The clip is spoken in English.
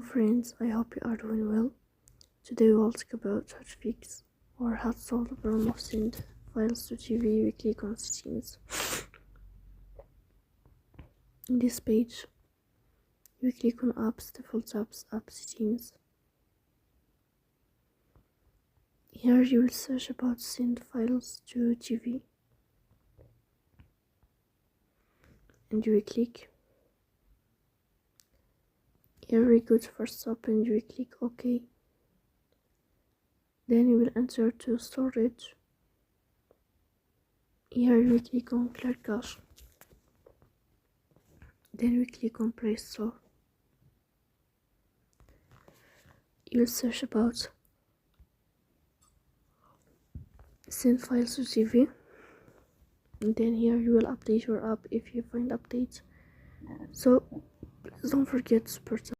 Friends, I hope you are doing well. Today we will talk about how to fix or how to solve the problem of send files to TV. We click on settings. In this page, we click on apps, default apps, app settings. Here you will search about send files to TV. And you will click. Here we go to first stop and you will click OK. Then you will enter to storage. Here we click on clear cache. Then we click on Play Store. You will search about send files to TV. And then here you will update your app if you find updates. So please don't forget to support